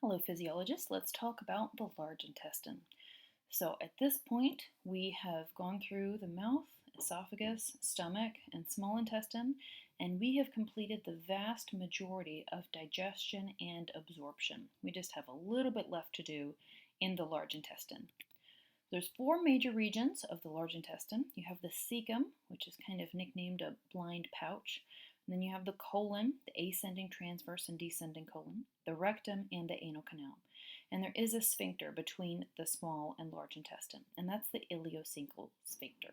Hello, physiologists. Let's talk about the large intestine. So, at this point, we have gone through the mouth, esophagus, stomach, and small intestine, and we have completed the vast majority of digestion and absorption. We just have a little bit left to do in the large intestine. There's four major regions of the large intestine. You have the cecum, which is kind of nicknamed a blind pouch. And then you have the colon, the ascending, transverse, and descending colon, the rectum, and the anal canal. And there is a sphincter between the small and large intestine, and that's the ileocecal sphincter.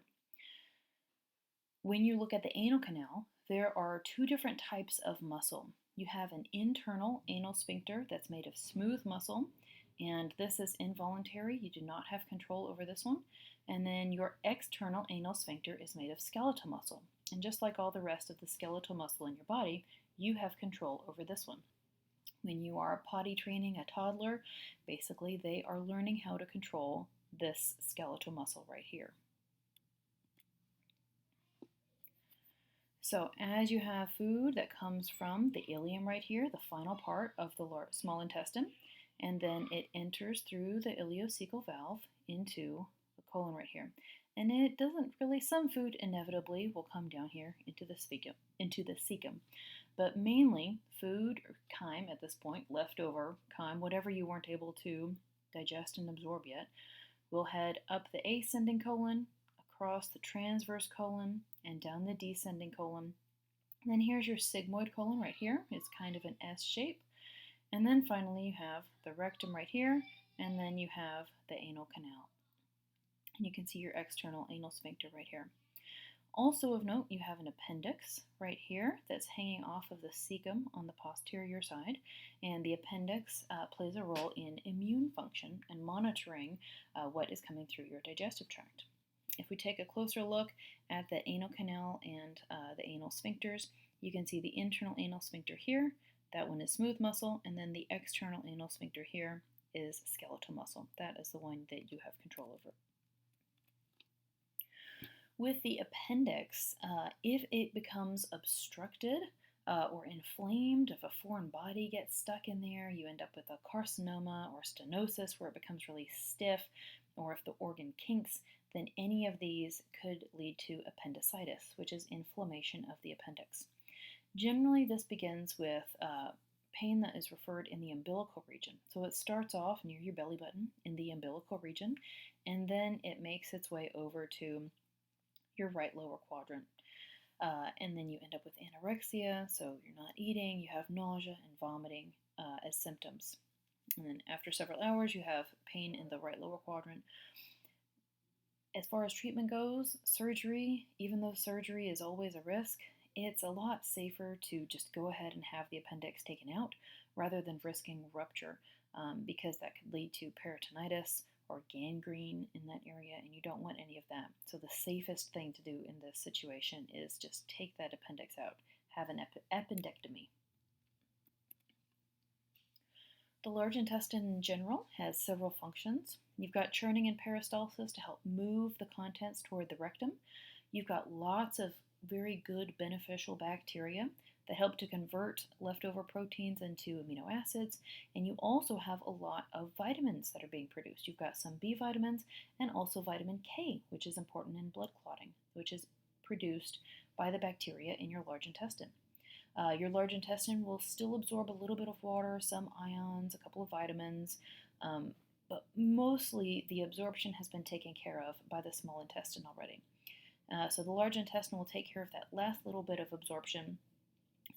When you look at the anal canal, there are two different types of muscle. You have an internal anal sphincter that's made of smooth muscle, and this is involuntary. You do not have control over this one. And then your external anal sphincter is made of skeletal muscle. And just like all the rest of the skeletal muscle in your body, you have control over this one. When you are potty training a toddler, basically they are learning how to control this skeletal muscle right here. So as you have food that comes from the ileum right here, the final part of the small intestine, and then it enters through the ileocecal valve into the colon right here. And it doesn't really, some food inevitably will come down here into the cecum. But mainly food or chyme at this point, leftover chyme, whatever you weren't able to digest and absorb yet, will head up the ascending colon, across the transverse colon, and down the descending colon. And then here's your sigmoid colon right here. It's kind of an S shape. And then finally you have the rectum right here, and then you have the anal canal. And you can see your external anal sphincter right here. Also of note, you have an appendix right here that's hanging off of the cecum on the posterior side, and the appendix plays a role in immune function and monitoring what is coming through your digestive tract. If we take a closer look at the anal canal and the anal sphincters, you can see the internal anal sphincter here. That one is smooth muscle, and then the external anal sphincter here is skeletal muscle. That is the one that you have control over. With the appendix, if it becomes obstructed or inflamed, if a foreign body gets stuck in there, you end up with a carcinoma or stenosis where it becomes really stiff, or if the organ kinks, then any of these could lead to appendicitis, which is inflammation of the appendix. Generally, this begins with pain that is referred in the umbilical region. So it starts off near your belly button in the umbilical region, and then it makes its way over to your right lower quadrant. And then you end up with anorexia, so you're not eating, you have nausea and vomiting as symptoms. And then after several hours, you have pain in the right lower quadrant. As far as treatment goes, surgery, even though surgery is always a risk, it's a lot safer to just go ahead and have the appendix taken out rather than risking rupture because that could lead to peritonitis or gangrene in that area, and you don't want any of that. So the safest thing to do in this situation is just take that appendix out, have an appendectomy. The large intestine in general has several functions. You've got churning and peristalsis to help move the contents toward the rectum. You've got lots of very good beneficial bacteria that help to convert leftover proteins into amino acids, and you also have a lot of vitamins that are being produced. You've got some B vitamins and also vitamin K, which is important in blood clotting, which is produced by the bacteria in your large intestine. Your large intestine will still absorb a little bit of water, some ions, a couple of vitamins, but mostly the absorption has been taken care of by the small intestine already. So the large intestine will take care of that last little bit of absorption,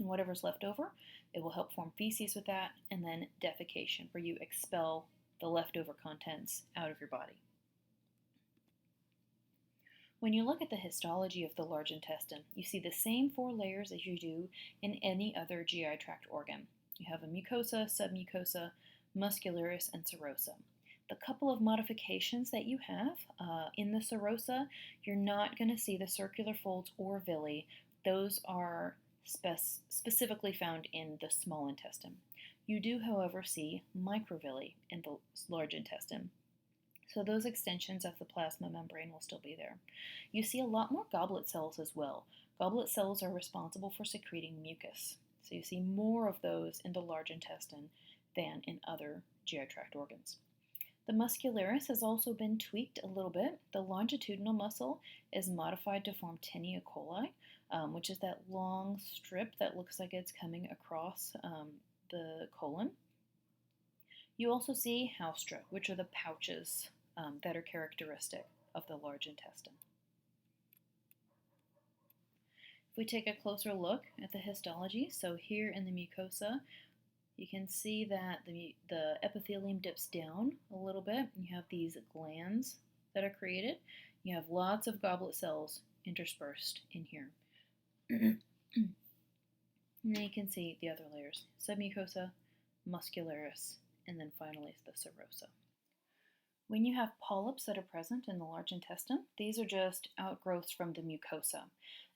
and whatever's left over, it will help form feces with that, and then defecation, where you expel the leftover contents out of your body. When you look at the histology of the large intestine, you see the same four layers as you do in any other GI tract organ. You have a mucosa, submucosa, muscularis, and serosa. The couple of modifications that you have in the serosa, you're not going to see the circular folds or villi. Those are specifically found in the small intestine. You do, however, see microvilli in the large intestine. So those extensions of the plasma membrane will still be there. You see a lot more goblet cells as well. Goblet cells are responsible for secreting mucus. So you see more of those in the large intestine than in other GI tract organs. The muscularis has also been tweaked a little bit. The longitudinal muscle is modified to form tinea coli, which is that long strip that looks like it's coming across the colon. You also see haustra, which are the pouches that are characteristic of the large intestine. If we take a closer look at the histology, so here in the mucosa, you can see that the epithelium dips down a little bit. You have these glands that are created. You have lots of goblet cells interspersed in here. And then you can see the other layers, submucosa, muscularis, and then finally the serosa. When you have polyps that are present in the large intestine, these are just outgrowths from the mucosa.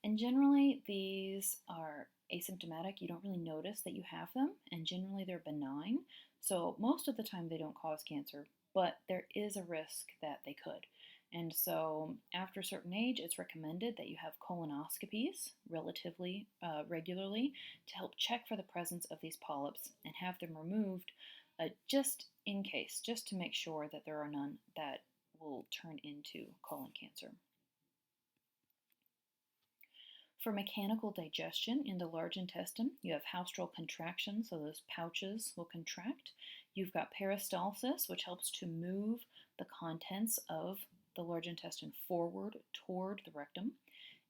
And generally, these are asymptomatic. You don't really notice that you have them, and generally they're benign. So most of the time they don't cause cancer, but there is a risk that they could. And so after a certain age, it's recommended that you have colonoscopies relatively regularly to help check for the presence of these polyps and have them removed just in case, just to make sure that there are none that will turn into colon cancer. For mechanical digestion in the large intestine, you have haustral contraction, so those pouches will contract. You've got peristalsis, which helps to move the contents of the large intestine forward toward the rectum.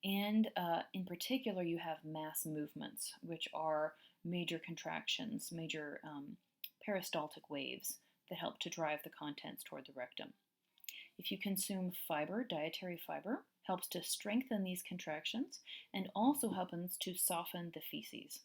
And in particular, you have mass movements, which are major contractions, major peristaltic waves that help to drive the contents toward the rectum. If you consume fiber, dietary fiber helps to strengthen these contractions and also helps to soften the feces.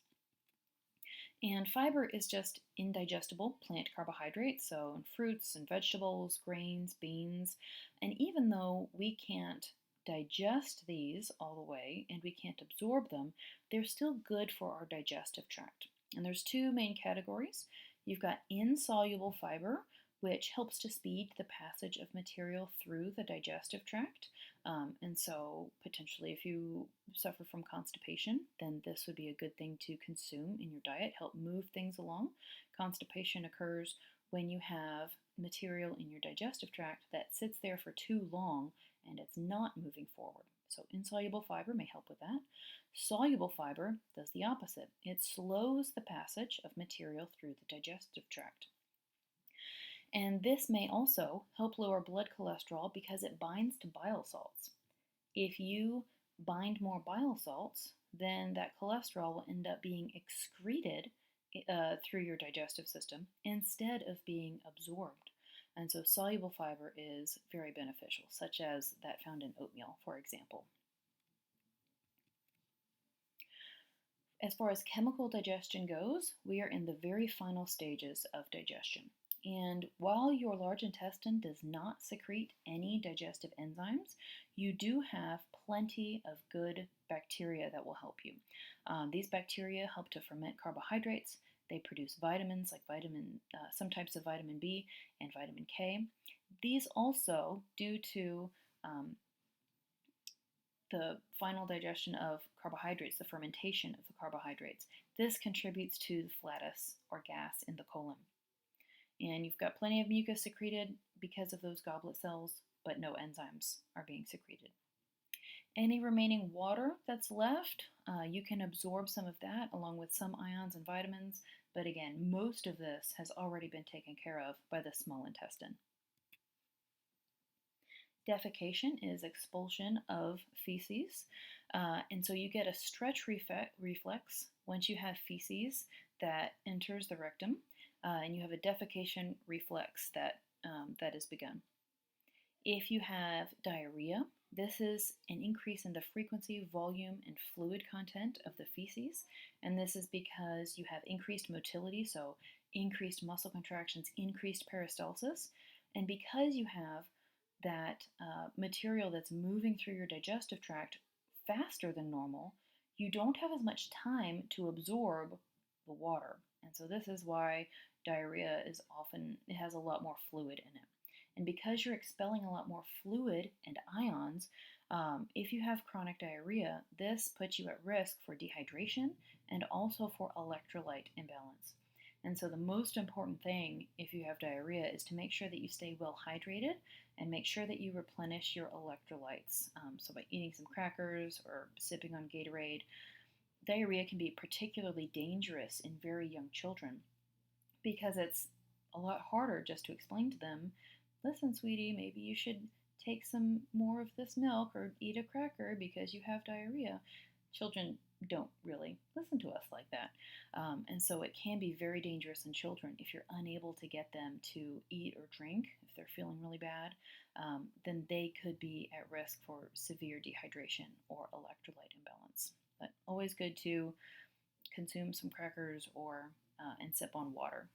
And fiber is just indigestible plant carbohydrates, so in fruits and vegetables, grains, beans. And even though we can't digest these all the way and we can't absorb them, they're still good for our digestive tract. And there's two main categories. You've got insoluble fiber, which helps to speed the passage of material through the digestive tract. And so potentially if you suffer from constipation, then this would be a good thing to consume in your diet, help move things along. Constipation occurs when you have material in your digestive tract that sits there for too long and it's not moving forward. So insoluble fiber may help with that. Soluble fiber does the opposite. It slows the passage of material through the digestive tract. And this may also help lower blood cholesterol because it binds to bile salts. If you bind more bile salts, then that cholesterol will end up being excreted through your digestive system instead of being absorbed. And so soluble fiber is very beneficial, such as that found in oatmeal, for example. As far as chemical digestion goes, we are in the very final stages of digestion. And while your large intestine does not secrete any digestive enzymes, you do have plenty of good bacteria that will help you. These bacteria help to ferment carbohydrates. They produce vitamins like some types of vitamin B and vitamin K. These also, due to the final digestion of carbohydrates, the fermentation of the carbohydrates, this contributes to the flatus or gas in the colon. And you've got plenty of mucus secreted because of those goblet cells, but no enzymes are being secreted. Any remaining water that's left, you can absorb some of that along with some ions and vitamins, but again, most of this has already been taken care of by the small intestine. Defecation is expulsion of feces, and so you get a stretch reflex once you have feces that enters the rectum, and you have a defecation reflex that is begun. If you have diarrhea, this is an increase in the frequency, volume, and fluid content of the feces, and this is because you have increased motility, so increased muscle contractions, increased peristalsis, and because you have that material that's moving through your digestive tract faster than normal, you don't have as much time to absorb the water. And so this is why diarrhea is often, it has a lot more fluid in it. And because you're expelling a lot more fluid and ions, if you have chronic diarrhea, this puts you at risk for dehydration and also for electrolyte imbalance. And so the most important thing if you have diarrhea is to make sure that you stay well hydrated and make sure that you replenish your electrolytes. So by eating some crackers or sipping on Gatorade. Diarrhea can be particularly dangerous in very young children because it's a lot harder just to explain to them, listen, sweetie, maybe you should take some more of this milk or eat a cracker because you have diarrhea. Children don't really listen to us like that. And so it can be very dangerous in children if you're unable to get them to eat or drink, if they're feeling really bad, then they could be at risk for severe dehydration or electrolyte imbalance. But always good to consume some crackers or and sip on water.